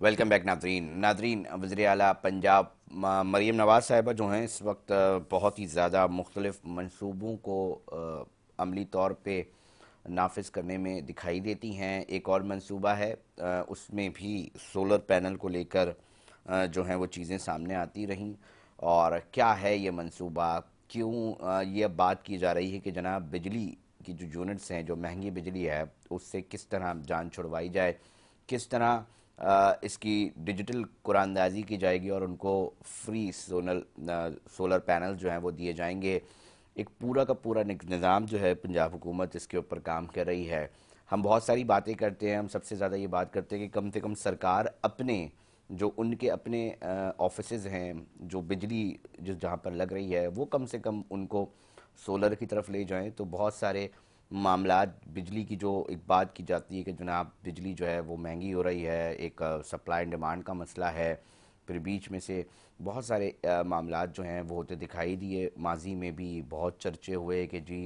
Welcome back Nadreen. वज़ीर आला पंजाब मरीम नवाज़ साहिबा जो हैं इस वक्त बहुत ही ज़्यादा मुख्तलिफ मनसूबों को अमली तौर पे नाफिज करने में दिखाई देती हैं। एक और मंसूबा है, उसमें भी सोलर पैनल को लेकर जो हैं वो चीज़ें सामने आती रहीं। और क्या है ये मंसूबा, क्यों ये अब बात की जा रही है कि जनाब बिजली की जो यूनिट्स हैं, जो महंगी बिजली है, उससे किस तरह जान छुड़वाई जाए, किस तरह इसकी डिजिटल कुरानंदाजी की जाएगी और उनको फ्री सोलर पैनल जो हैं वो दिए जाएंगे। एक पूरा का पूरा निज़ाम जो है पंजाब हुकूमत इसके ऊपर काम कर रही है। हम बहुत सारी बातें करते हैं, हम सबसे ज़्यादा ये बात करते हैं कि कम से कम सरकार अपने जो उनके अपने ऑफिसेज हैं, जो बिजली जिस जहाँ पर लग रही है, वो कम से कम उनको सोलर की तरफ ले जाएं। तो बहुत सारे मामलात बिजली की जो एक बात की जाती है कि जनाब बिजली जो है वो महंगी हो रही है, एक सप्लाई एंड डिमांड का मसला है। फिर बीच में से बहुत सारे मामलात जो हैं वो होते दिखाई दिए। माजी में भी बहुत चर्चे हुए कि जी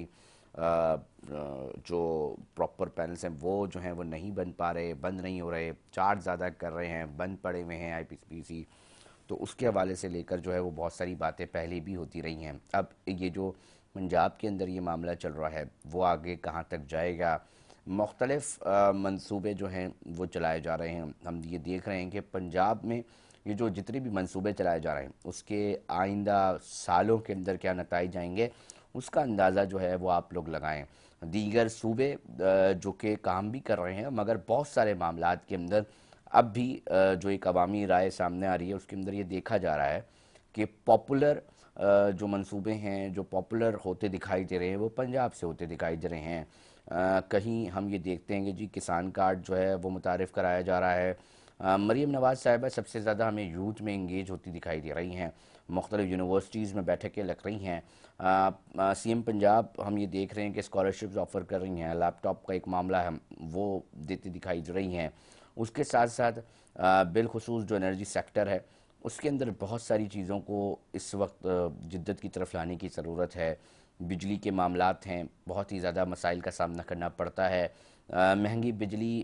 जो प्रॉपर पैनल्स हैं वो जो हैं वो नहीं बन पा रहे, बंद नहीं हो रहे, चार्ज ज़्यादा कर रहे हैं, बंद पड़े हुए हैं आईपीसीसी। तो उसके हवाले से लेकर जो है वो बहुत सारी बातें पहले भी होती रही हैं। अब ये जो पंजाब के अंदर ये मामला चल रहा है वो आगे कहाँ तक जाएगा, मुख्तलिफ मंसूबे जो हैं वो चलाए जा रहे हैं। हम ये देख रहे हैं कि पंजाब में ये जो जितने भी मंसूबे चलाए जा रहे हैं उसके आइंदा सालों के अंदर क्या नताइज जाएंगे, उसका अंदाज़ा जो है वो आप लोग लगाएं। दीगर सूबे जो कि काम भी कर रहे हैं, मगर बहुत सारे मामलात के अंदर अब भी जो एक अवामी राय सामने आ रही है उसके अंदर ये देखा जा रहा है कि पॉपुलर जो मंसूबे हैं, जो पॉपुलर होते दिखाई दे रहे हैं, वो पंजाब से होते दिखाई दे रहे हैं। कहीं हम ये देखते हैं कि जी किसान कार्ड जो है वो मुतारिफ़ कराया जा रहा है। मरीम नवाज़ साहिबा सबसे ज़्यादा हमें यूथ में इंगेज होती दिखाई दे रही हैं, मुख्तलिफ़ यूनिवर्सिटीज़ में बैठकें लग रही हैं। सीएम पंजाब हम ये देख रहे हैं कि स्कॉलरशिप्स ऑफ़र कर रही हैं, लैपटॉप का एक मामला है वो देती दिखाई दे रही हैं। उसके साथ साथ बिलखुसूस जो एनर्जी सेक्टर है उसके अंदर बहुत सारी चीज़ों को इस वक्त जिद्दत की तरफ लाने की ज़रूरत है। बिजली के मामलात हैं, बहुत ही ज़्यादा मसाइल का सामना करना पड़ता है। महंगी बिजली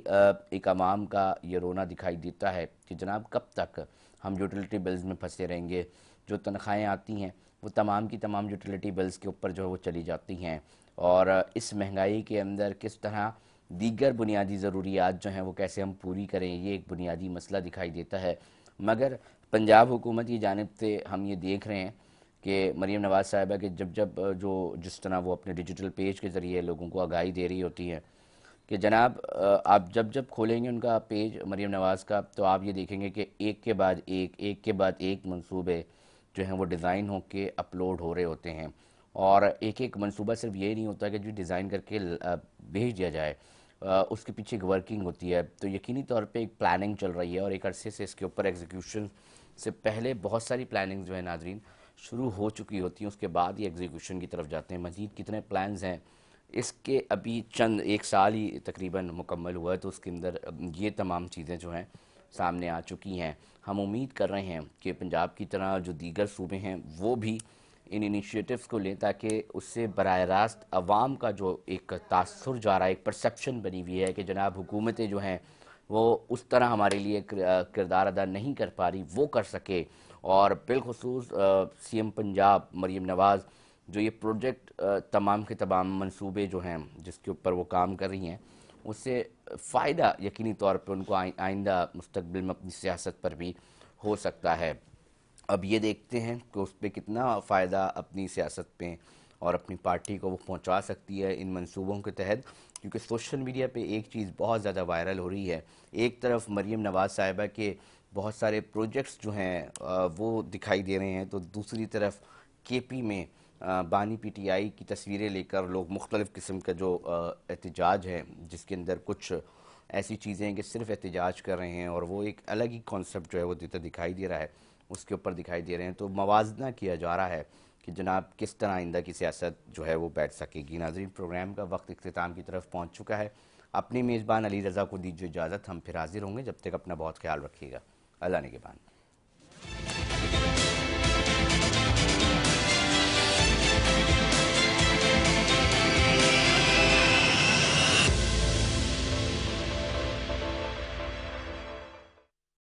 एक आवाम का ये रोना दिखाई देता है कि जनाब कब तक हम यूटिलिटी बिल्स में फंसे रहेंगे। जो तनख्वाहें आती हैं वो तमाम की तमाम यूटिलिटी बिल्स के ऊपर जो है वो चली जाती हैं। और इस महंगाई के अंदर किस तरह दीगर बुनियादी ज़रूरियात जो हैं वो कैसे हम पूरी करें, ये एक बुनियादी मसला दिखाई देता है। मगर पंजाब हुकूमत की जानिब से हम ये देख रहे हैं कि मरीम नवाज़ साहिबा के जब जब जो जिस तरह वो अपने डिजिटल पेज के ज़रिए लोगों को आगाही दे रही होती हैं कि जनाब आप जब जब खोलेंगे उनका पेज मरीम नवाज़ का, तो आप ये देखेंगे कि एक के बाद एक मंसूबे जो हैं वो डिज़ाइन होके अपलोड हो रहे होते हैं। और एक एक मंसूबा सिर्फ ये नहीं होता कि जो डिज़ाइन करके भेज दिया जाए, उसके पीछे एक वर्किंग होती है। तो यकीनी तौर पे एक प्लानिंग चल रही है और एक अरसे से इसके ऊपर एग्जीक्यूशन से पहले बहुत सारी प्लानिंग जो है नाजरीन शुरू हो चुकी होती हैं, उसके बाद ही एग्जीक्यूशन की तरफ जाते हैं। मज़ीद कितने प्लान्स हैं इसके अभी चंद एक साल ही तकरीबन मुकम्मल हुआ है, तो उसके अंदर ये तमाम चीज़ें जो हैं सामने आ चुकी हैं। हम उम्मीद कर रहे हैं कि पंजाब की तरह जो दीगर सूबे हैं वो भी इन इनिशिएटिव्स को लें ताकि उससे बराह रास्त अवाम का जो एक तासुर जा रहा है, एक परसेप्शन बनी हुई है कि जनाब हुकूमतें जो हैं वो उस तरह हमारे लिए किरदार अदा नहीं कर पा रही, वो कर सके। और बिलखसूस सीएम पंजाब मरीम नवाज़ जो ये प्रोजेक्ट तमाम के तमाम मंसूबे जो हैं जिसके ऊपर वो काम कर रही हैं, उससे फ़ायदा यकीनी तौर पे उनको आइंदा मुस्तकबिल में अपनी सियासत पर भी हो सकता है। अब ये देखते हैं कि उस पर कितना फ़ायदा अपनी सियासत पे और अपनी पार्टी को वो पहुंचा सकती है इन मंसूबों के तहत। क्योंकि सोशल मीडिया पे एक चीज़ बहुत ज़्यादा वायरल हो रही है, एक तरफ मरीम नवाज़ साहिबा के बहुत सारे प्रोजेक्ट्स जो हैं वो दिखाई दे रहे हैं, तो दूसरी तरफ केपी में बानी पीटीआई की तस्वीरें लेकर लोग मुख्तलिफ़ किस्म का जो एहतजाज है, जिसके अंदर कुछ ऐसी चीज़ें हैं कि सिर्फ एहतजाज कर रहे हैं और वो एक अलग ही कॉन्सेप्ट जो है वो देता दिखाई दे रहा है, उसके ऊपर दिखाई दे रहे हैं। तो मवाजना किया जा रहा है कि जनाब किस तरह आइंदा की सियासत जो है वो बैठ सकेगी। नाज़रीन, प्रोग्राम का वक्त इख्तिताम की तरफ पहुँच चुका है। अपनी मेज़बान अली रज़ा को दीजिए इजाज़त, हम फिर हाजिर होंगे। जब तक अपना बहुत ख्याल रखिएगा। अल्लाह ने के बाद।